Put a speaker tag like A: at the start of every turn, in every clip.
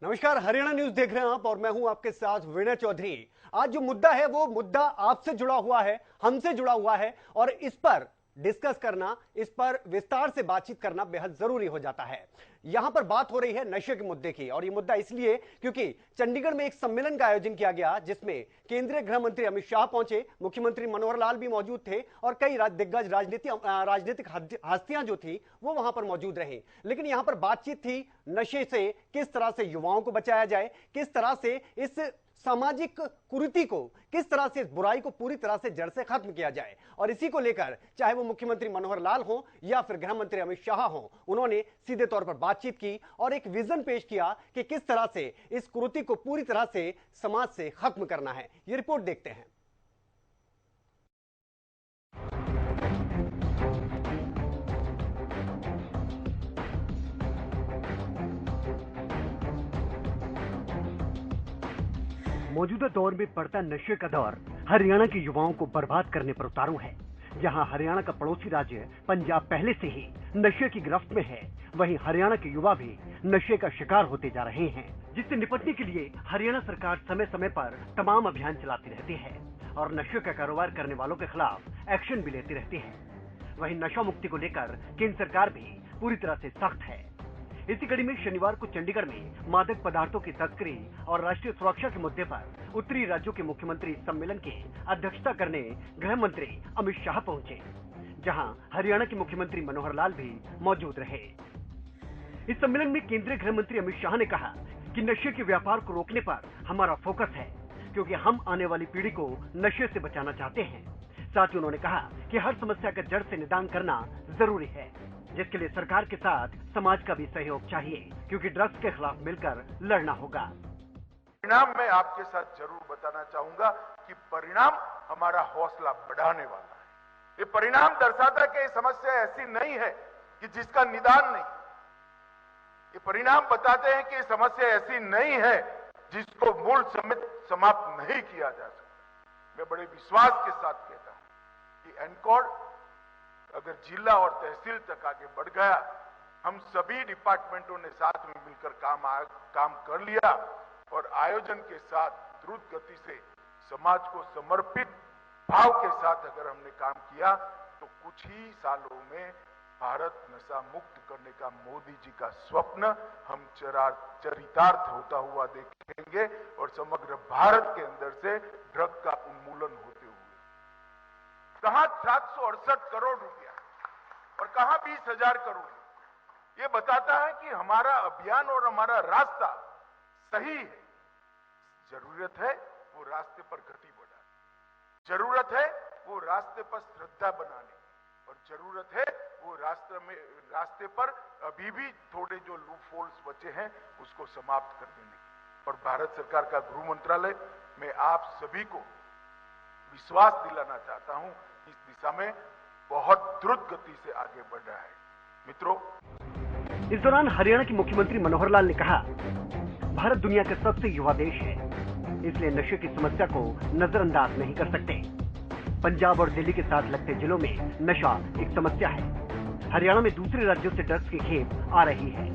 A: नमस्कार, हरियाणा न्यूज देख रहे हैं आप और मैं हूं आपके साथ विनय चौधरी। आज जो मुद्दा है वो मुद्दा आपसे जुड़ा हुआ है, हमसे जुड़ा हुआ है और इस पर डिस्कस करना, इस पर विस्तार से बातचीत करना बेहद जरूरी हो जाता है। यहां पर बात हो रही है नशे के मुद्दे की और ये मुद्दा इसलिए क्योंकि चंडीगढ़ में एक सम्मेलन का आयोजन किया गया जिसमें केंद्रीय गृह मंत्री अमित शाह पहुंचे, मुख्यमंत्री मनोहर लाल भी मौजूद थे और कई दिग्गज राजनीतिक हस्तियां जो थी वो वहां पर मौजूद रही। लेकिन यहां पर बातचीत थी नशे से किस तरह से युवाओं को बचाया जाए, किस तरह से इस सामाजिक कुरीति को, किस तरह से इस बुराई को पूरी तरह से जड़ से खत्म किया जाए। और इसी को लेकर चाहे वो मुख्यमंत्री मनोहर लाल हो या फिर गृह मंत्री अमित शाह हो, उन्होंने सीधे तौर पर बातचीत की और एक विजन पेश किया कि किस तरह से इस कुरीति को पूरी तरह से समाज से खत्म करना है। ये रिपोर्ट देखते हैं। मौजूदा दौर में बढ़ता नशे का दौर हरियाणा के युवाओं को बर्बाद करने पर उतारू है। जहां हरियाणा का पड़ोसी राज्य पंजाब पहले से ही नशे की गिरफ्त में है, वहीं हरियाणा के युवा भी नशे का शिकार होते जा रहे हैं, जिससे निपटने के लिए हरियाणा सरकार समय समय पर तमाम अभियान चलाती रहती है और नशे का कारोबार करने वालों के खिलाफ एक्शन भी लेती रहती है। वहीं नशा मुक्ति को लेकर केंद्र सरकार भी पूरी तरह से सख्त है। इसी कड़ी में शनिवार को चंडीगढ़ में मादक पदार्थों की तस्करी और राष्ट्रीय सुरक्षा के मुद्दे पर उत्तरी राज्यों के मुख्यमंत्री सम्मेलन की अध्यक्षता करने गृह मंत्री अमित शाह पहुंचे, जहां हरियाणा के मुख्यमंत्री मनोहर लाल भी मौजूद रहे। इस सम्मेलन में केंद्रीय गृह मंत्री अमित शाह ने कहा कि नशे के व्यापार को रोकने पर हमारा फोकस है, क्योंकि हम आने वाली पीढ़ी को नशे से बचाना चाहते हैं। साथ ही उन्होंने कहा कि हर समस्या का जड़ से निदान करना जरूरी है, जिसके लिए सरकार के साथ समाज का भी सहयोग चाहिए, क्योंकि ड्रग्स के खिलाफ मिलकर लड़ना होगा।
B: परिणाम मैं आपके साथ जरूर बताना चाहूंगा कि परिणाम हमारा हौसला बढ़ाने वाला है। ये परिणाम दर्शाता है कि ये समस्या ऐसी नहीं है कि जिसका निदान नहीं। ये परिणाम बताते हैं कि ये समस्या ऐसी नहीं है जिसको मूल समेत समाप्त नहीं किया जा सकता। मैं बड़े विश्वास के साथ कहता हूं कि एनकॉर्ड अगर जिला और तहसील तक आगे बढ़ गया, हम सभी डिपार्टमेंटों ने साथ में मिलकर काम कर लिया और आयोजन के साथ द्रुत गति से समाज को समर्पित भाव के साथ अगर हमने काम किया तो कुछ ही सालों में भारत नशा मुक्त करने का मोदी जी का स्वप्न हम चरितार्थ होता हुआ देखेंगे और समग्र भारत के अंदर से ड्रग का उन्मूलन होते हुए। कहां 768 करोड़ रुपया और कहां 20,000 करोड़। ये बताता है कि हमारा अभियान और हमारा रास्ता सही है। जरूरत है वो रास्ते पर गति बढ़ाने, जरूरत है वो रास्ते पर श्रद्धा बनाने और जरूरत है वो रास्ते पर अभी भी थोड़े जो लूप होल्स बचे हैं उसको समाप्त कर देने की। और भारत सरकार का गृह मंत्रालय मैं आप सभी को विश्वास दिलाना चाहता हूं, इस दिशा में बहुत द्रुत गति से आगे बढ़ रहा है। मित्रों,
A: इस दौरान हरियाणा के मुख्यमंत्री मनोहर लाल ने कहा, भारत दुनिया का सबसे युवा देश है, इसलिए नशे की समस्या को नजरअंदाज नहीं कर सकते। पंजाब और दिल्ली के साथ लगते जिलों में नशा एक समस्या है। हरियाणा में दूसरे राज्यों से ड्रग्स की खेप आ रही है।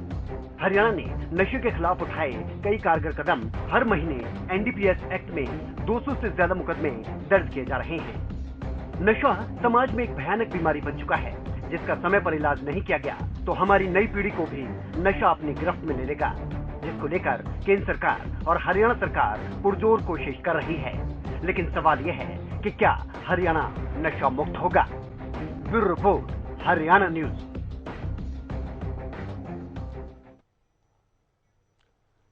A: हरियाणा ने नशे के खिलाफ उठाए कई कारगर कदम। हर महीने एनडीपीएस एक्ट में 200 से ज्यादा मुकदमे दर्ज किए जा रहे हैं। नशा समाज में एक भयानक बीमारी बन चुका है, जिसका समय पर इलाज नहीं किया गया तो हमारी नई पीढ़ी को भी नशा अपनी गिरफ्त में ले लेगा, जिसको लेकर केंद्र सरकार और हरियाणा सरकार पुरजोर कोशिश कर रही है। लेकिन सवाल यह है कि क्या हरियाणा नशा मुक्त होगा? Bureau report, Haryana news.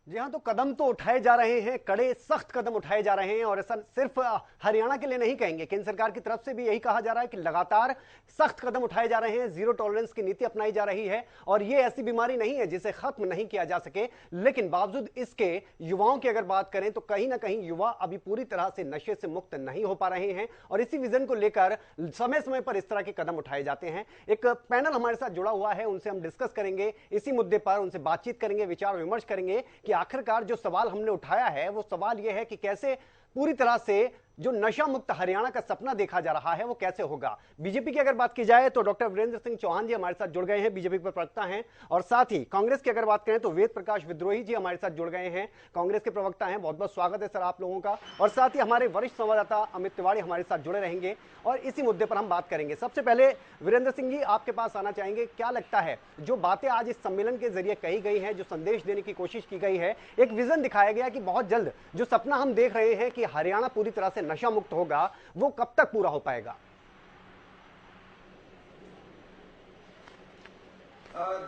A: जी हाँ, तो कदम तो उठाए जा रहे हैं, कड़े सख्त कदम उठाए जा रहे हैं और ऐसा सिर्फ हरियाणा के लिए नहीं कहेंगे, केंद्र सरकार की तरफ से भी यही कहा जा रहा है कि लगातार सख्त कदम उठाए जा रहे हैं, जीरो टॉलरेंस की नीति अपनाई जा रही है और ये ऐसी बीमारी नहीं है जिसे खत्म नहीं किया जा सके। लेकिन बावजूद इसके युवाओं की अगर बात करें तो कहीं ना कहीं युवा अभी पूरी तरह से नशे से मुक्त नहीं हो पा रहे हैं और इसी विजन को लेकर समय समय पर इस तरह के कदम उठाए जाते हैं। एक पैनल हमारे साथ जुड़ा हुआ है, उनसे हम डिस्कस करेंगे इसी मुद्दे पर, उनसे बातचीत करेंगे, विचार विमर्श करेंगे कि आखिरकार जो सवाल हमने उठाया है वो सवाल यह है कि कैसे पूरी तरह से जो नशा मुक्त हरियाणा का सपना देखा जा रहा है वो कैसे होगा। बीजेपी की अगर बात की जाए तो डॉक्टर वीरेंद्र सिंह चौहान जी हमारे साथ जुड़ गए हैं, बीजेपी पर प्रवक्ता हैं। और साथ ही कांग्रेस की अगर बात करें तो वेद प्रकाश विद्रोही जी हमारे साथ जुड़ गए हैं, कांग्रेस के प्रवक्ता हैं। बहुत बहुत स्वागत है सर आप लोगों का। और साथ ही हमारे वरिष्ठ संवाददाता अमित तिवारी हमारे साथ जुड़े रहेंगे और इसी मुद्दे पर हम बात करेंगे। सबसे पहले वीरेंद्र सिंह जी आपके पास आना चाहेंगे, क्या लगता है जो बातें आज इस सम्मेलन के जरिए कही गई हैं, जो संदेश देने की कोशिश की गई है, एक विजन दिखाया गया कि बहुत जल्द जो सपना हम देख रहे हैं कि हरियाणा पूरी तरह से नशा मुक्त होगा, वो कब तक पूरा हो पाएगा?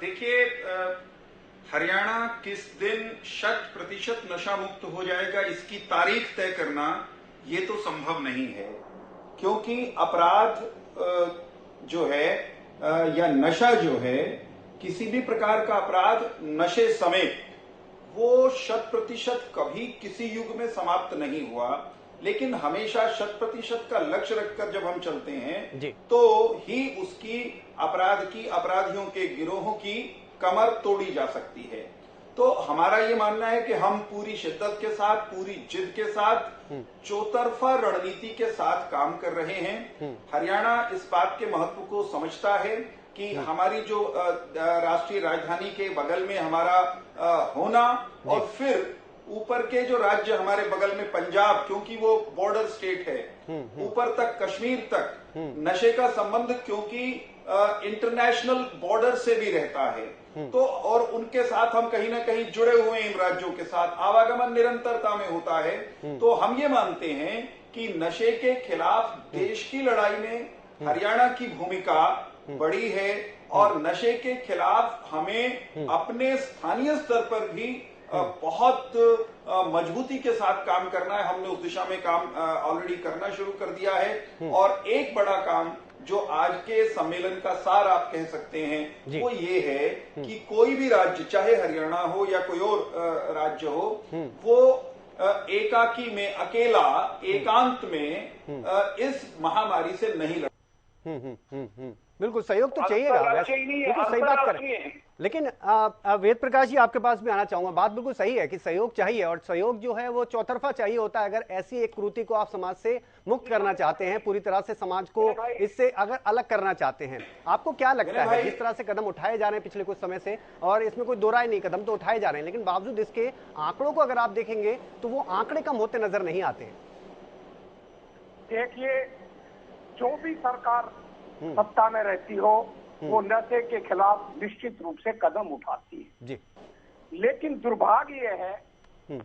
C: देखिए, हरियाणा किस दिन 100% नशा मुक्त हो जाएगा इसकी तारीख तय करना ये तो संभव नहीं है, क्योंकि अपराध जो है या नशा जो है, किसी भी प्रकार का अपराध नशे समेत वो 100% कभी किसी युग में समाप्त नहीं हुआ। लेकिन हमेशा 100% का लक्ष्य रखकर जब हम चलते हैं तो ही उसकी अपराधियों के गिरोहों की कमर तोड़ी जा सकती है। तो हमारा ये मानना है कि हम पूरी शिद्दत के साथ, पूरी जिद के साथ, चौतरफा रणनीति के साथ काम कर रहे हैं। हरियाणा इस बात के महत्व को समझता है कि हमारी जो राष्ट्रीय राजधानी के बगल में हमारा होना और फिर ऊपर के जो राज्य हमारे बगल में पंजाब, क्योंकि वो बॉर्डर स्टेट है, ऊपर तक कश्मीर तक नशे का संबंध क्योंकि इंटरनेशनल बॉर्डर से भी रहता है, तो और उनके साथ हम कहीं ना कहीं जुड़े हुए इन राज्यों के साथ आवागमन निरंतरता में होता है। तो हम ये मानते हैं कि नशे के खिलाफ देश की लड़ाई में हरियाणा की भूमिका बड़ी है और नशे के खिलाफ हमें अपने स्थानीय स्तर पर भी बहुत मजबूती के साथ काम करना है। हमने उस दिशा में काम ऑलरेडी करना शुरू कर दिया है। और एक बड़ा काम जो आज के सम्मेलन का सार आप कह सकते हैं वो ये है कि कोई भी राज्य, चाहे हरियाणा हो या कोई और राज्य हो, वो एकाकी में, अकेला एकांत में इस महामारी से नहीं लड़।
A: बिल्कुल सहयोग तो चाहिएगा, बिल्कुल सही बात करें। लेकिन वेद प्रकाश जी आपके पास भी आना चाहूंगा। बात बिल्कुल सही है कि सहयोग चाहिए और सहयोग जो है वो चौतरफा चाहिए होता है। अगर ऐसी एक कुरीति को आप समाज से मुक्त करना चाहते हैं, पूरी तरह से समाज को इससे अगर अलग करना चाहते हैं, आपको क्या लगता है जिस तरह से कदम उठाए जा रहे हैं पिछले कुछ समय से, और इसमें कोई दो राय नहीं, कदम तो उठाए जा रहे हैं, लेकिन बावजूद इसके आंकड़ों को अगर आप देखेंगे तो वो आंकड़े कम होते नजर नहीं आते।
D: देखिए, जो भी सरकार सत्ता में रहती हो वो नशे के खिलाफ निश्चित रूप से कदम उठाती है जी। लेकिन दुर्भाग्य ये है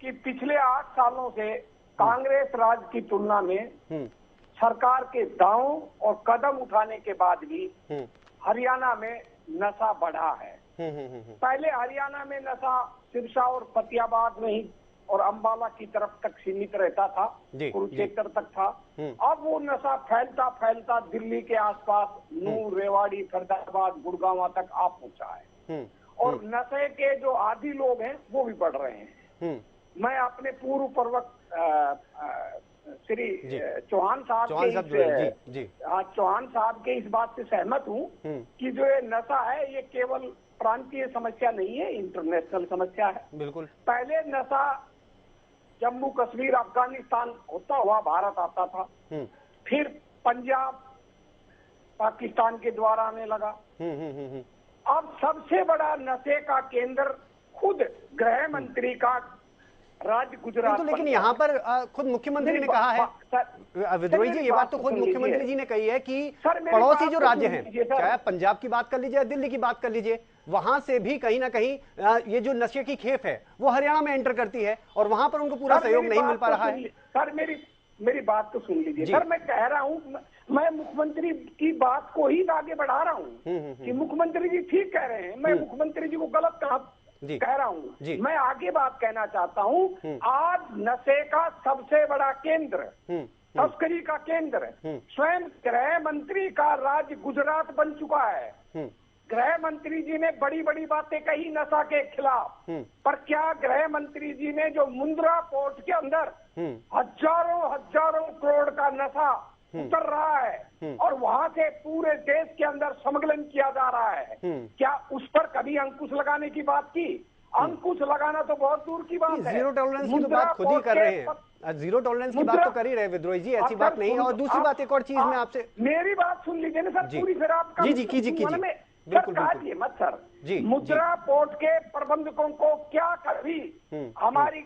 D: कि पिछले 8 सालों से कांग्रेस राज की तुलना में सरकार के दावों और कदम उठाने के बाद भी हरियाणा में नशा बढ़ा है। पहले हरियाणा में नशा सिरसा और फतेहाबाद में ही और अंबाला की तरफ तक सीमित रहता था, कुरुक्षेत्र तक था। अब वो नशा फैलता फैलता दिल्ली के आसपास नूर, रेवाड़ी, फरीदाबाद, गुड़गांव तक आ पहुंचा है। और नशे के जो आदी लोग हैं वो भी बढ़ रहे हैं। मैं अपने पूर्व प्रवक्ता श्री चौहान साहब के इस बात से सहमत हूँ कि जो ये नशा है ये केवल प्रांतीय समस्या नहीं है, इंटरनेशनल समस्या है। बिल्कुल। पहले नशा जम्मू कश्मीर, अफगानिस्तान होता हुआ भारत आता था, फिर पंजाब, पाकिस्तान के द्वारा आने लगा। अब सबसे बड़ा नशे का केंद्र खुद गृह मंत्री का राज्य गुजरात। तो
A: लेकिन यहाँ पर खुद मुख्यमंत्री ने कहा है, विद्रोही जी, ये बात तो खुद मुख्यमंत्री जी ने कही है कि पड़ोसी जो राज्य हैं, चाहे पंजाब की बात कर लीजिए, दिल्ली की बात कर लीजिए, वहां से भी कहीं ना कहीं ये जो नशे की खेप है वो हरियाणा में एंटर करती है और वहां पर उनको पूरा सहयोग नहीं मिल पा रहा है।
D: सर मेरी बात तो सुन लीजिए सर। मैं कह रहा हूँ, मैं मुख्यमंत्री की बात को ही आगे बढ़ा रहा हूँ कि मुख्यमंत्री जी ठीक कह रहे हैं, मैं मुख्यमंत्री जी को गलत कह रहा हूँ। मैं आगे बात कहना चाहता हूँ, आज नशे का सबसे बड़ा केंद्र, तस्करी का केंद्र स्वयं गृह मंत्री का राज्य गुजरात बन चुका है। गृह मंत्री जी ने बड़ी बड़ी बातें कही नशा के खिलाफ, पर क्या गृह मंत्री जी ने जो मुंद्रा पोर्ट के अंदर हजारों करोड़ का नशा उतर रहा है और वहां से पूरे देश के अंदर स्मगलन किया जा रहा है, क्या उस पर कभी अंकुश लगाने की बात की? अंकुश लगाना तो बहुत दूर की बात है।
A: जीरो टॉलरेंस की तो बात खुद ही कर रहे हैं।
E: जीरो टॉलरेंस की बात तो कर ही रहे विद्रोही जी, ऐसी बात नहीं है। और दूसरी बात, एक और चीज मैं आपसे,
D: मेरी बात सुन लीजिए ना सर पूरी, फिर आपका
E: जी कीजिए
D: बिल्कुल काटिए मत सर जी। मुद्रा पोर्ट के प्रबंधकों को क्या कभी हमारी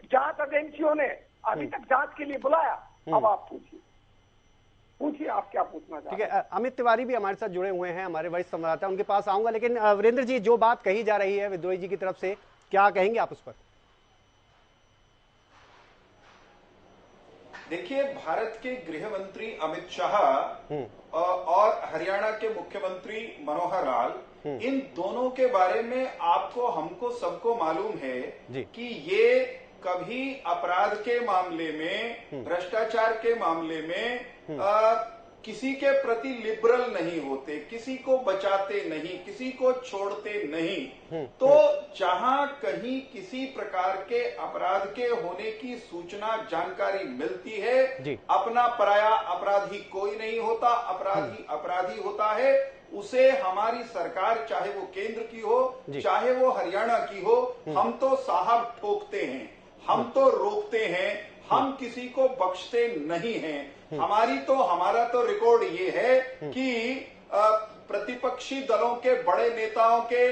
D: जांच एजेंसियों ने अभी तक जांच के लिए बुलाया? अब आप पूछिए आप क्या पूछना चाहते हैं।
E: ठीक है, अमित तिवारी भी हमारे साथ जुड़े हुए हैं, हमारे वरिष्ठ संवाददाता, उनके पास आऊंगा। लेकिन वीरेंद्र जी, जो बात कही जा रही है विद्रोही जी की तरफ से, क्या कहेंगे आप उस पर?
C: देखिए, भारत के गृह मंत्री अमित शाह और हरियाणा के मुख्यमंत्री मनोहर लाल, इन दोनों के बारे में आपको, हमको, सबको मालूम है कि ये कभी अपराध के मामले में, भ्रष्टाचार के मामले में किसी के प्रति लिबरल नहीं होते, किसी को बचाते नहीं, किसी को छोड़ते नहीं। तो जहां कहीं किसी प्रकार के अपराध के होने की सूचना, जानकारी मिलती है, अपना पराया अपराधी कोई नहीं होता, अपराधी अपराधी होता है। उसे हमारी सरकार, चाहे वो केंद्र की हो, चाहे वो हरियाणा की हो, हम तो साहब ठोकते हैं, हम तो रोकते हैं, हम किसी को बख्शते नहीं हैं। हमारा तो रिकॉर्ड ये है कि प्रतिपक्षी दलों के बड़े नेताओं के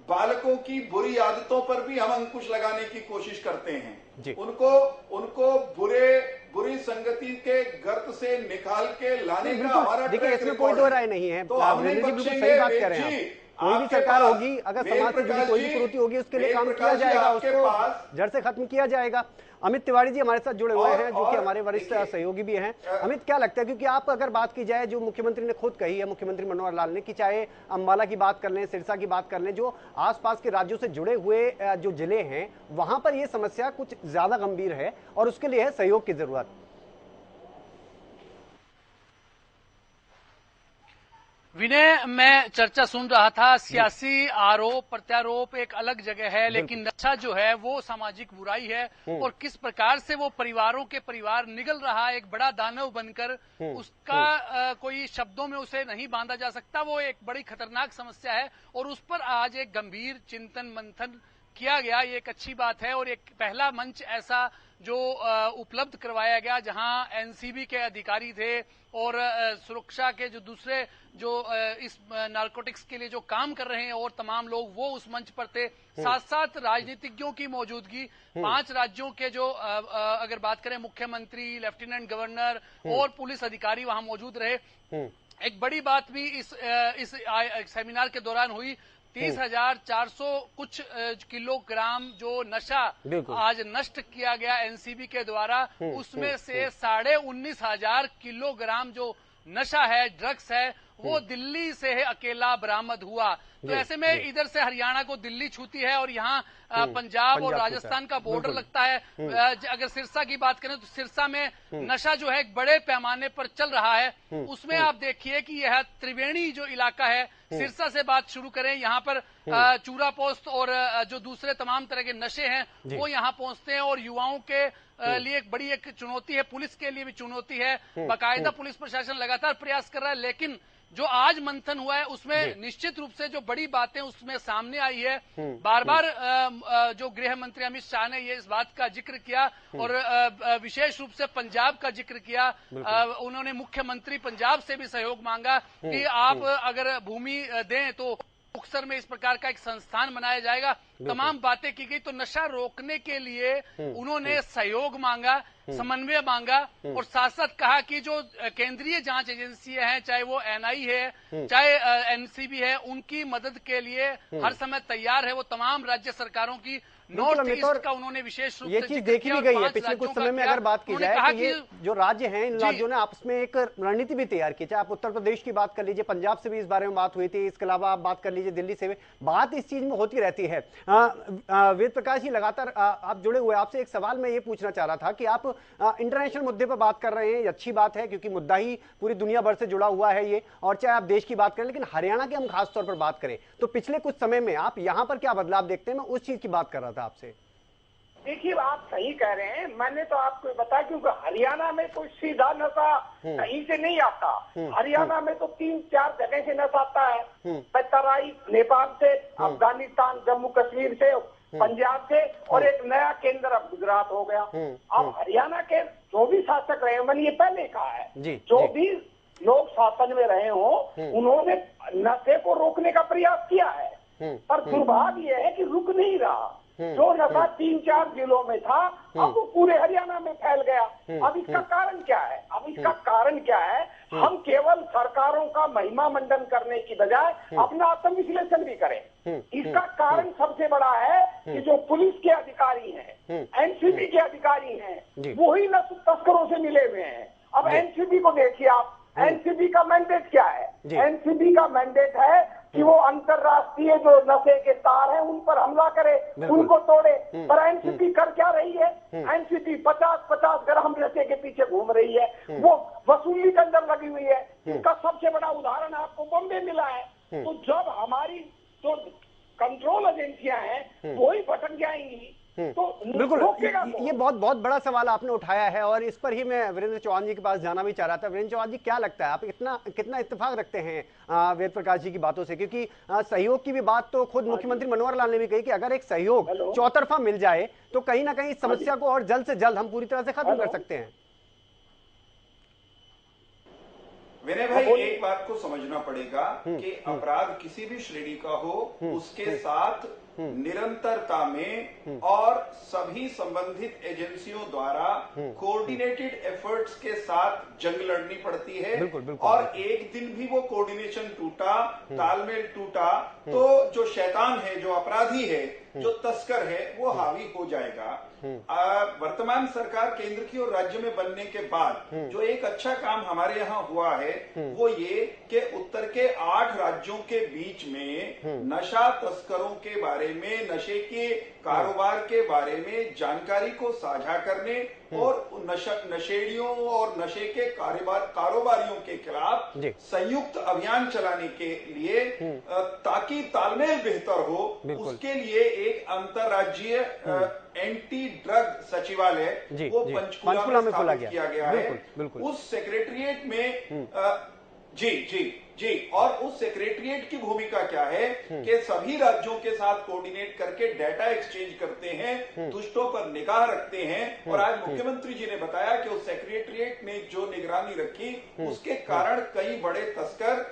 C: बालकों की बुरी आदतों पर भी हम अंकुश लगाने की कोशिश करते हैं। उनको बुरी संगति के गर्त से निकाल के लाने का हमारा,
E: देखिए इसमें कोई दो राय नहीं है, तो बिल्कुल सही बात कह रहे हैं। कोई भी सरकार होगी, अगर समाज से जुड़ी कोई भी कुरीति होगी, उसके लिए काम किया जाएगा, उसको जड़ से खत्म किया जाएगा। अमित तिवारी जी हमारे साथ जुड़े हुए हैं, जो कि हमारे वरिष्ठ सहयोगी भी हैं। अमित, क्या लगता है, क्योंकि आप अगर बात की जाए, जो मुख्यमंत्री ने खुद कही है, मुख्यमंत्री मनोहर लाल ने, कि चाहे अंबाला की बात कर लें, सिरसा की बात कर लें, जो आसपास के राज्यों से जुड़े हुए जो जिले हैं, वहां पर यह समस्या कुछ ज्यादा गंभीर है और उसके लिए है सहयोग की जरूरत।
F: विनय, मैं चर्चा सुन रहा था, सियासी आरोप प्रत्यारोप एक अलग जगह है, लेकिन नशा जो है वो सामाजिक बुराई है और किस प्रकार से वो परिवारों के परिवार निगल रहा है एक बड़ा दानव बनकर, उसका कोई शब्दों में उसे नहीं बांधा जा सकता। वो एक बड़ी खतरनाक समस्या है और उस पर आज एक गंभीर चिंतन मंथन किया गया, ये एक अच्छी बात है। और एक पहला मंच ऐसा जो उपलब्ध करवाया गया, जहां एनसीबी के अधिकारी थे और सुरक्षा के जो दूसरे जो इस नारकोटिक्स के लिए जो काम कर रहे हैं और तमाम लोग, वो उस मंच पर थे। साथ साथ राजनीतिज्ञों की मौजूदगी, 5 राज्यों के जो अगर बात करें, मुख्यमंत्री, लेफ्टिनेंट गवर्नर और पुलिस अधिकारी वहां मौजूद रहे। एक बड़ी बात भी इस सेमिनार के दौरान हुई, 30,400 कुछ किलोग्राम जो नशा आज नष्ट किया गया एनसीबी के द्वारा, उसमें से 19,500 किलोग्राम जो नशा है, ड्रग्स है, वो दिल्ली से अकेला बरामद हुआ। तो ऐसे में इधर से हरियाणा को दिल्ली छूती है और यहाँ पंजाब और राजस्थान का बॉर्डर लगता है। अगर सिरसा की बात करें तो सिरसा में नशा जो है एक बड़े पैमाने पर चल रहा है। उसमें आप देखिए कि यह त्रिवेणी जो इलाका है, सिरसा से बात शुरू करें, यहाँ पर चूरा पोस्त और जो दूसरे तमाम तरह के नशे हैं वो यहाँ पहुंचते हैं और युवाओं के लिए एक बड़ी एक चुनौती है, पुलिस के लिए भी चुनौती है। बाकायदा पुलिस प्रशासन लगातार प्रयास कर रहा है, लेकिन जो आज मंथन हुआ है उसमें निश्चित रूप से जो बड़ी बातें उसमें सामने आई है। बार बार जो गृह मंत्री अमित शाह ने ये इस बात का जिक्र किया और विशेष रूप से पंजाब का जिक्र किया। उन्होंने मुख्यमंत्री पंजाब से भी सहयोग मांगा कि आप अगर भूमि दें तो मुक्तसर में इस प्रकार का एक संस्थान बनाया जाएगा। तमाम बातें की गई। तो नशा रोकने के लिए उन्होंने सहयोग मांगा, समन्वय मांगा और साथ साथ कहा कि जो केंद्रीय जांच एजेंसियां हैं, चाहे वो एनआई है, चाहे एनसीबी है, उनकी मदद के लिए हर समय तैयार है। वो तमाम राज्य सरकारों की नॉर्थ ईस्ट का उन्होंने विशेष रूप से
E: ये चीज देखी भी गई है पिछले कुछ समय में। अगर बात की जाए तो ये जो राज्य हैं, इन राज्यों ने आपस में एक रणनीति भी तैयार की। चाहे आप उत्तर प्रदेश की बात कर लीजिए, पंजाब से भी इस बारे में बात हुई थी, इसके अलावा आप बात कर लीजिए दिल्ली से भी, बात इस चीज में होती रहती है। वेद प्रकाश जी, लगातार आप जुड़े हुए, आपसे एक सवाल मैं ये पूछना चाह रहा था कि आप इंटरनेशनल मुद्दे पर बात कर रहे हैं, अच्छी बात है क्योंकि मुद्दा ही पूरी दुनिया भर से जुड़ा हुआ है ये, और चाहे आप देश की बात करें, लेकिन हरियाणा की हम खासतौर पर बात करें तो पिछले कुछ समय में आप यहाँ पर क्या बदलाव देखते हैं, मैं उस चीज की बात कर रहा था आपसे।
D: देखिए, आप सही कह रहे हैं। मैंने तो आपको बताया क्योंकि हरियाणा में कोई सीधा नशा कहीं से नहीं आता। हरियाणा में तो 3-4 जगह से नशा आता है, तराई नेपाल से, अफगानिस्तान, जम्मू कश्मीर से, पंजाब से, और एक नया केंद्र अब गुजरात हो गया। अब हरियाणा के जो भी शासक रहे, मैंने ये पहले कहा है, जो भी लोग शासन में रहे हो उन्होंने नशे को रोकने का प्रयास किया है, पर दुर्भाग्य यह है कि रुक नहीं रहा। जो नशा 3-4 जिलों में था अब वो पूरे हरियाणा में फैल गया। अब इसका कारण क्या है? हम केवल सरकारों का महिमा मंडन करने की बजाय अपना आत्मविश्लेषण भी करें। इसका कारण सबसे बड़ा है कि जो पुलिस के अधिकारी हैं, एनसीबी के अधिकारी हैं, वो ही नशा तस्करों से मिले हुए हैं। अब एनसीबी को देखिए आप, एनसीबी का मैंडेट क्या है? एनसीबी का मैंडेट है कि वो अंतरराष्ट्रीय जो नशे के तार हैं उन पर हमला करे, उनको तोड़े। पर एनसीबी कर क्या रही है? एनसीबी 50-50 ग्राम नशे के पीछे घूम रही है, वो वसूली के अंदर लगी हुई है। इसका सबसे बड़ा उदाहरण आपको बॉम्बे मिला है। तो जब हमारी जो कंट्रोल एजेंसियां हैं वो ही भटक जाएंगी तो
E: बिल्कुल ये बहुत बड़ा सवाल आपने उठाया है, और इस पर ही मैं वीरेंद्र चौहान जी के पास जाना भी चाह रहा था। वीरेंद्र चौहान जी, क्या लगता है, आप कितना इत्तेफाक रखते हैं वेद प्रकाश जी की बातों से? क्योंकि सहयोग की भी बात तो खुद मुख्यमंत्री मनोहर लाल ने भी कही कि अगर एक सहयोग चौतरफा मिल जाए तो कहीं ना कहीं इस समस्या को और जल्द से जल्द हम पूरी तरह से खत्म कर सकते हैं।
C: विनय भाई, एक बात को समझना पड़ेगा कि अपराध किसी भी श्रेणी का हो, उसके साथ निरंतरता में और सभी संबंधित एजेंसियों द्वारा कोऑर्डिनेटेड एफर्ट्स के साथ जंग लड़नी पड़ती है। बिल्कुल। और एक दिन भी वो कोऑर्डिनेशन टूटा, तालमेल टूटा तो जो शैतान है, जो अपराधी है, जो तस्कर है, वो हावी हो जाएगा। वर्तमान सरकार केंद्र की और राज्य में बनने के बाद जो एक अच्छा काम हमारे यहाँ हुआ है वो ये कि उत्तर के 8 राज्यों के बीच में नशा तस्करों के बारे में, नशे के कारोबार के बारे में जानकारी को साझा करने और नशेड़ियों और नशे के कारोबारियों के खिलाफ संयुक्त अभियान चलाने के लिए ताकि तालमेल बेहतर हो, उसके लिए एक अंतर्राज्यीय एंटी ड्रग सचिवालय वो पंचकुला में स्थापित किया गया है। उस सेक्रेटरिएट में जी और उस सेक्रेटरिएट की भूमिका क्या है कि सभी राज्यों के साथ कोऑर्डिनेट करके डाटा एक्सचेंज करते हैं, दुष्टों पर निगाह रखते हैं। और आज मुख्यमंत्री जी ने बताया कि उस सेक्रेटरिएट ने जो निगरानी रखी उसके कारण कई बड़े तस्कर,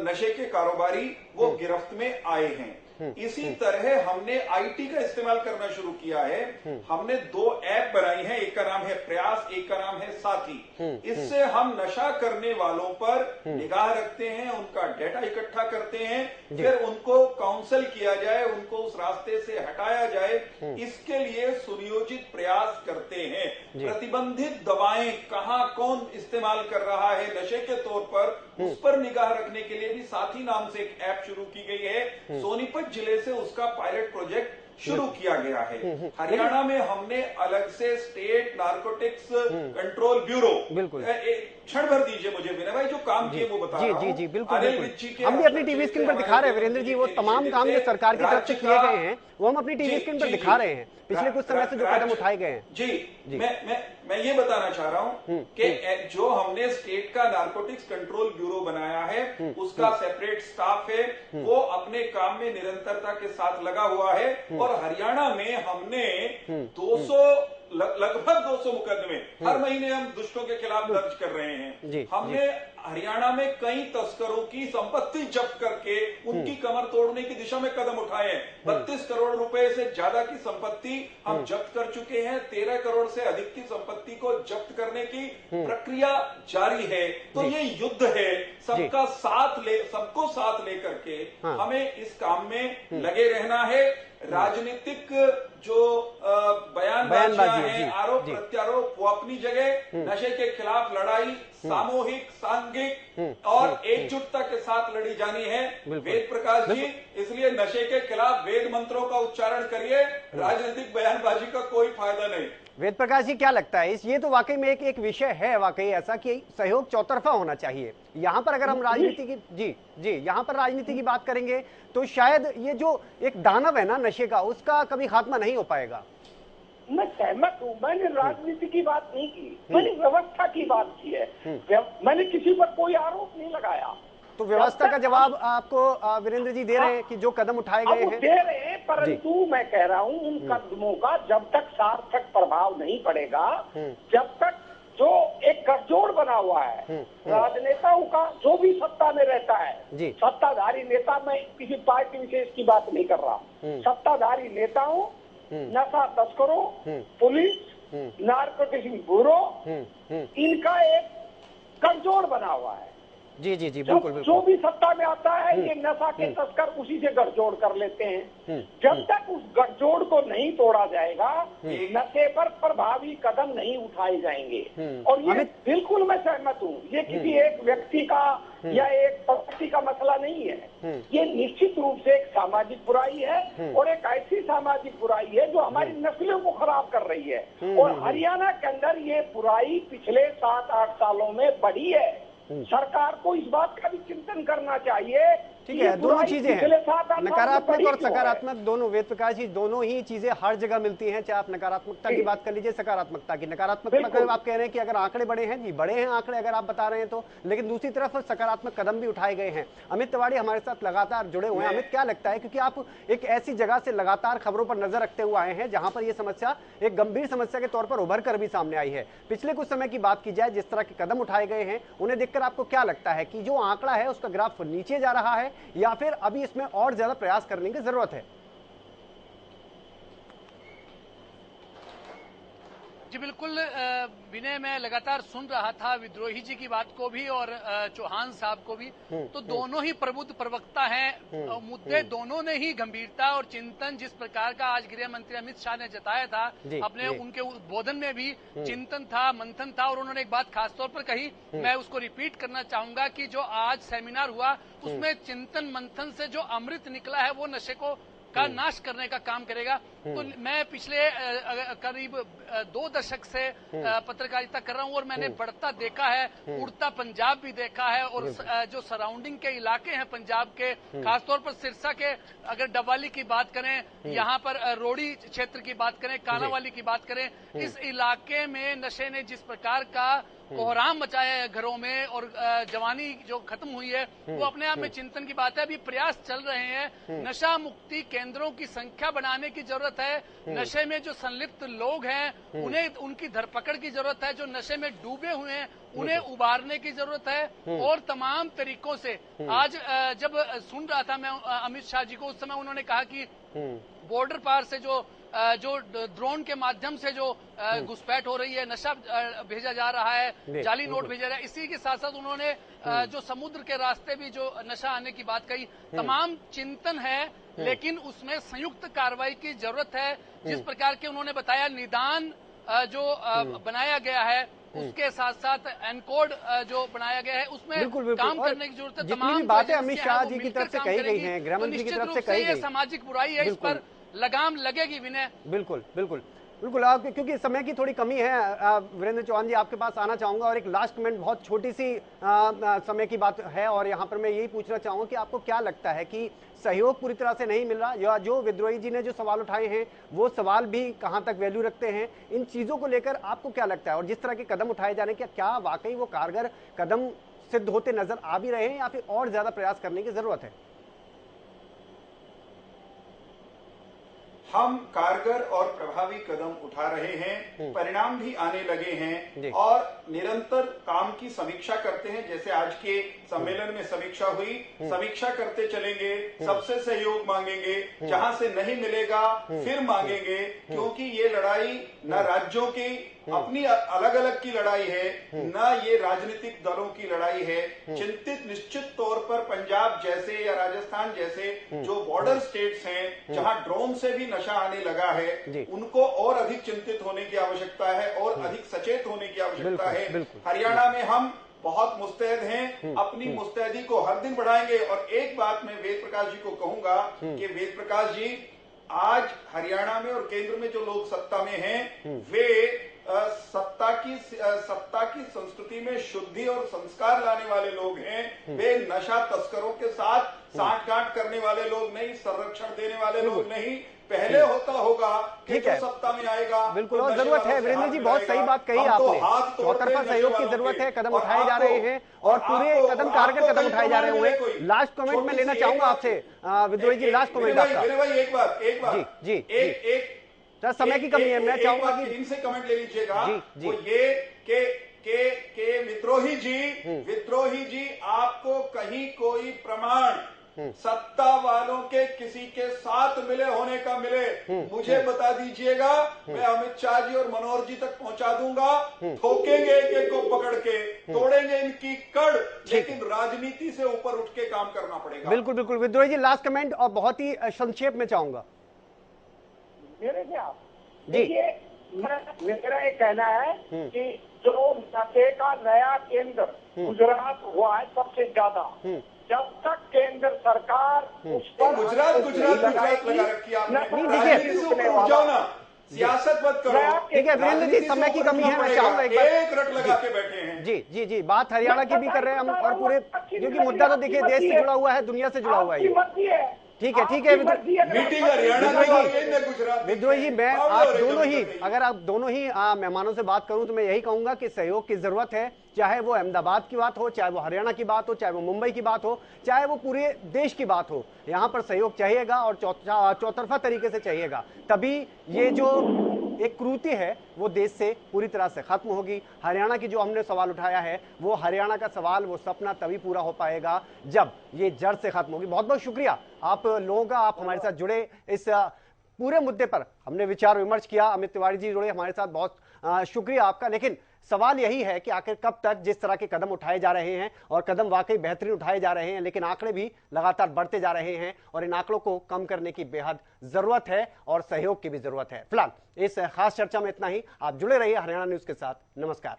C: नशे के कारोबारी वो गिरफ्त में आए हैं। इसी तरह हमने आईटी का इस्तेमाल करना शुरू किया है। हमने 2 ऐप बनाई हैं, एक का नाम है प्रयास, एक का नाम है साथी। इससे हम नशा करने वालों पर निगाह रखते हैं, उनका डेटा इकट्ठा करते हैं, फिर उनको काउंसल किया जाए, उनको उस रास्ते से हटाया जाए, इसके लिए सुनियोजित प्रयास करते हैं। प्रतिबंधित दवाएं कहां कौन इस्तेमाल कर रहा है नशे के तौर पर, उस पर निगाह रखने के लिए भी साथी नाम से एक ऐप शुरू की गई है। सोनीपत जिले से उसका पायलट प्रोजेक्ट शुरू किया गया है। हरियाणा में हमने अलग से स्टेट नारकोटिक्स कंट्रोल ब्यूरो, क्षण भर दीजिए मुझे विनय भाई, जो काम किए वो बता रहा हूं।
E: जी बिल्कुल। हम भी अपनी टीवी स्क्रीन पर दिखा रहे हैं वीरेंद्र जी, वो तमाम काम जो सरकार की तरफ से किए गए हैं वो हम अपनी टीवी स्क्रीन पर दिखा रहे हैं, पिछले कुछ समय से जो कदम उठाए गए हैं।
C: जी मैं ये बताना चाह रहा हूं कि जो हमने स्टेट का नारकोटिक्स कंट्रोल ब्यूरो बनाया है उसका सेपरेट स्टाफ है, वो अपने काम में निरंतरता के साथ लगा हुआ है। और हरियाणा में हमने लगभग 200 मुकदमे हर महीने हम दुष्टों के खिलाफ दर्ज कर रहे हैं। हमने हरियाणा में कई तस्करों की संपत्ति जब्त करके उनकी कमर तोड़ने की दिशा में कदम उठाए हैं। 32 करोड़ रुपए से ज्यादा की संपत्ति हम जब्त कर चुके हैं। 13 करोड़ से अधिक की संपत्ति को जब्त करने की प्रक्रिया जारी है। तो ये युद्ध है, सबको साथ लेकर के हमें इस काम में लगे रहना है। राजनीतिक जो बयानबाजियां हैं, आरोप प्रत्यारोप, वो अपनी जगह। नशे के खिलाफ लड़ाई सामूहिक, सांघिक और एकजुटता के साथ लड़ी जानी है। वेद प्रकाश जी, इसलिए नशे के खिलाफ वेद मंत्रों का उच्चारण करिए, राजनीतिक बयानबाजी का कोई फायदा नहीं।
E: वेद प्रकाश जी, क्या लगता है ये तो वाकई में एक विषय है वाकई ऐसा कि सहयोग चौतरफा होना चाहिए। यहाँ पर अगर हम राजनीति की यहाँ पर राजनीति की बात करेंगे तो शायद ये जो एक दानव है ना नशे का, उसका कभी खात्मा नहीं हो पाएगा।
D: मैं सहमत हूँ, मैंने राजनीति की बात नहीं की, मैंने व्यवस्था की बात की है। मैंने किसी पर कोई आरोप नहीं लगाया।
E: तो व्यवस्था का जवाब आपको वीरेंद्र जी दे रहे हैं कि जो कदम उठाए गए हैं
D: दे रहे हैं, परंतु मैं कह रहा हूं उन कदमों का जब तक सार्थक प्रभाव नहीं पड़ेगा, जब तक जो एक गठजोड़ बना हुआ है राजनेताओं का, जो भी सत्ता में रहता है, सत्ताधारी नेता, मैं किसी पार्टी विशेष की बात नहीं कर रहा, सत्ताधारी नेताओं, नशा तस्करों, पुलिस, नारकोटिक्स ब्यूरो, इनका एक गठजोड़ बना हुआ है।
E: जी जी जी, बिल्कुल बिल्कुल।
D: जो भी सत्ता में आता है ये नशा के तस्कर उसी से गठजोड़ कर लेते हैं। जब तक उस गठजोड़ को नहीं तोड़ा जाएगा, नशे पर प्रभावी कदम नहीं उठाए जाएंगे। और ये बिल्कुल मैं सहमत हूँ, ये किसी एक व्यक्ति का या एक पार्टी का मसला नहीं है, ये निश्चित रूप से एक सामाजिक बुराई है, और एक ऐसी सामाजिक बुराई है जो हमारी नस्लों को खराब कर रही है। और हरियाणा के अंदर ये बुराई पिछले 7-8 सालों में बढ़ी है। सरकार को इस बात का भी चिंतन करना चाहिए।
E: ठीक है, दोनों चीजें हैं, नकारात्मक और सकारात्मक दोनों। वेद प्रकाश जी, दोनों ही चीजें हर जगह मिलती हैं, चाहे आप नकारात्मकता की बात कर लीजिए, सकारात्मकता की। नकारात्मकता आप कह रहे हैं कि अगर आंकड़े बड़े हैं, जी बड़े हैं आंकड़े अगर आप बता रहे हैं तो, लेकिन दूसरी तरफ सकारात्मक कदम भी उठाए गए हैं। अमित तिवारी हमारे साथ लगातार जुड़े हुए हैं। अमित, क्या लगता है, क्योंकि आप एक ऐसी जगह से लगातार खबरों पर नजर रखते हुए आए हैं जहां पर यह समस्या एक गंभीर समस्या के तौर पर उभर कर भी सामने आई है। पिछले कुछ समय की बात की जाए, जिस तरह के कदम उठाए गए हैं, उन्हें देखकर आपको क्या लगता है कि जो आंकड़ा है उसका ग्राफ नीचे जा रहा है, या फिर अभी इसमें और ज्यादा प्रयास करने की जरूरत है?
F: जी बिल्कुल विनय, मैं लगातार सुन रहा था विद्रोही जी की बात को भी और चौहान साहब को भी, तो दोनों ही प्रबुद्ध प्रवक्ता हैं। मुद्दे दोनों ने ही गंभीरता और चिंतन जिस प्रकार का आज गृह मंत्री अमित शाह ने जताया था अपने उनके उद्बोधन में भी चिंतन था, मंथन था, और उन्होंने एक बात खासतौर पर कही, मैं उसको रिपीट करना चाहूंगा कि जो आज सेमिनार हुआ उसमें चिंतन मंथन से जो अमृत निकला है वो नशे को का नाश करने का काम करेगा। तो मैं पिछले करीब 2 दशक से पत्रकारिता कर रहा हूं और मैंने बढ़ता देखा है, उड़ता पंजाब भी देखा है, और जो सराउंडिंग के इलाके हैं पंजाब के, खासतौर पर सिरसा के, अगर डबवाली की बात करें, यहाँ पर रोड़ी क्षेत्र की बात करें, कालावाली की बात करें, इस इलाके में नशे ने जिस प्रकार का कोहराम मचाया है घरों में, और जवानी जो खत्म हुई है वो अपने आप में चिंतन की बात है। अभी प्रयास चल रहे हैं, नशा मुक्ति केंद्रों की संख्या बढ़ाने की जरूरत है, नशे में जो संलिप्त लोग हैं उन्हें उनकी धरपकड़ की जरूरत है, जो नशे में डूबे हुए हैं उन्हें उबारने की जरूरत है, और तमाम तरीकों से। आज जब सुन रहा था मैं अमित शाह जी को, उस समय उन्होंने कहा कि बॉर्डर पार से जो ड्रोन के माध्यम से जो घुसपैठ हो रही है, नशा भेजा जा रहा है, जाली नोट भेजा जा रहा है, इसी के साथ साथ उन्होंने जो समुद्र के रास्ते भी जो नशा आने की बात कही। तमाम चिंतन है, लेकिन उसमें संयुक्त कार्रवाई की जरूरत है। जिस प्रकार के उन्होंने बताया निदान जो बनाया गया है, उसके साथ साथ एनकोड जो बनाया गया है उसमें बिल्कुल काम करने की जरूरत है। तमाम
E: बातें अमित शाह जी की तरफ से कही गई हैं, गृह मंत्री की तरफ से कही गई।
F: सामाजिक बुराई है, इस पर लगाम लगेगी विनय।
E: बिल्कुल बिल्कुल बिल्कुल। क्योंकि समय की थोड़ी कमी है, वीरेंद्र चौहान जी आपके पास आना चाहूंगा, और एक लास्ट कमेंट, बहुत छोटी सी समय की बात है, और यहाँ पर मैं यही पूछना चाहूंगा कि आपको क्या लगता है कि सहयोग पूरी तरह से नहीं मिल रहा, या जो विद्रोही जी ने जो सवाल उठाए हैं वो सवाल भी कहाँ तक वैल्यू रखते हैं, इन चीजों को लेकर आपको क्या लगता है? और जिस तरह के कदम उठाए जाने के, क्या वाकई वो कारगर कदम सिद्ध होते नजर आ भी रहे हैं, या फिर और ज्यादा प्रयास करने की जरूरत है?
C: हम कारगर और प्रभावी कदम उठा रहे हैं, परिणाम भी आने लगे हैं, और निरंतर काम की समीक्षा करते हैं। जैसे आज के सम्मेलन में समीक्षा हुई, समीक्षा करते चलेंगे, सबसे सहयोग मांगेंगे, जहां से नहीं मिलेगा फिर मांगेंगे, क्योंकि ये लड़ाई न राज्यों की अपनी अलग अलग की लड़ाई है, न ये राजनीतिक दलों की लड़ाई है। चिंतित निश्चित तौर पर पंजाब जैसे या राजस्थान जैसे जो बॉर्डर स्टेट्स हैं, जहां ड्रोन से भी नशा आने लगा है, उनको और अधिक चिंतित होने की आवश्यकता है और अधिक सचेत होने की आवश्यकता है। हरियाणा में हम बहुत मुस्तैद हैं, अपनी मुस्तैदी को हर दिन बढ़ाएंगे। और एक बात मैं वेद प्रकाश जी को कहूंगा कि वेद प्रकाश जी, आज हरियाणा में और केंद्र में जो लोग सत्ता में हैं, वे सत्ता की संस्कृति में शुद्धि और संस्कार लाने वाले लोग हैं। वे नशा तस्करों के साथ सांठ गांठ करने वाले लोग नहीं, संरक्षण देने वाले लोग नहीं, पहले होता होगा कि
E: ठीक
C: जो
E: है,
C: सत्ता में आएगा
E: बिल्कुल, और जरूरत है वीरेंद्र जी, बहुत सही बात कही आपने, चौतरफा सहयोग की जरूरत है, कदम उठाए जा रहे हैं और पूरे कदम कारगर कदम उठाए जा रहे हुए। लास्ट कमेंट में लेना चाहूंगा आपसे विद्रोही जी, लास्ट कमेंट आपका।
C: एक बात
E: जी समय की कमी है, मैं चाहूंगा कि
C: इनसे कमेंट ले लीजिएगा।
E: जी
C: वो ये के विद्रोही जी आपको कहीं कोई प्रमाण सत्ता वालों के किसी के साथ मिले होने का मिले, मुझे बता दीजिएगा, मैं अमित शाह जी और मनोहर जी तक पहुंचा दूंगा। ठोकेंगे एक को पकड़ के, तोड़ेंगे इनकी कड़, लेकिन राजनीति से ऊपर उठ के काम करना पड़ेगा।
E: बिल्कुल बिल्कुल विद्रोही जी, लास्ट कमेंट और बहुत ही संक्षेप में चाहूंगा।
D: मेरे क्या देखिए, मेरा ये कहना है कि जो नशे का नया केंद्र गुजरात हुआ है सबसे ज्यादा, जब तक केंद्र सरकार उस पर
C: गुजरात लगा रखी आपने, सियासत मत करो।
E: ठीक है वीरेंद्र जी, समय की कमी है, मैं चाहूंगा
C: एक रट लगा के बैठे हैं।
E: जी बात हरियाणा की भी कर रहे हैं हम, और पूरे क्योंकि मुद्दा तो देखिए देश से जुड़ा हुआ है, दुनिया से जुड़ा हुआ है। ठीक है
C: मीटिंग हरियाणा
E: विद्रोही जी, मैं आप दोनों ही, अगर आप दोनों ही मेहमानों से बात करूं तो मैं यही कहूंगा कि सहयोग की जरूरत है, चाहे वो अहमदाबाद की बात हो, चाहे वो हरियाणा की बात हो, चाहे वो मुंबई की बात हो, चाहे वो पूरे देश की बात हो, यहां पर सहयोग चाहिएगा और चौतरफा तरीके से चाहिएगा, तभी ये जो एक क्रूरति है वो देश से पूरी तरह से खत्म होगी। हरियाणा की जो हमने सवाल उठाया है, वो हरियाणा का सवाल, वो सपना तभी पूरा हो पाएगा जब ये जड़ से खत्म होगी। बहुत बहुत शुक्रिया आप लोगों का, आप हमारे साथ जुड़े, इस पूरे मुद्दे पर हमने विचार विमर्श किया। अमित तिवारी जी जुड़े हमारे साथ, बहुत शुक्रिया आपका। लेकिन सवाल यही है कि आखिर कब तक जिस तरह के कदम उठाए जा रहे हैं, और कदम वाकई बेहतरीन उठाए जा रहे हैं, लेकिन आंकड़े भी लगातार बढ़ते जा रहे हैं और इन आंकड़ों को कम करने की बेहद जरूरत है और सहयोग की भी जरूरत है। फिलहाल इस खास चर्चा में इतना ही। आप जुड़े रहिए हरियाणा न्यूज के साथ। नमस्कार।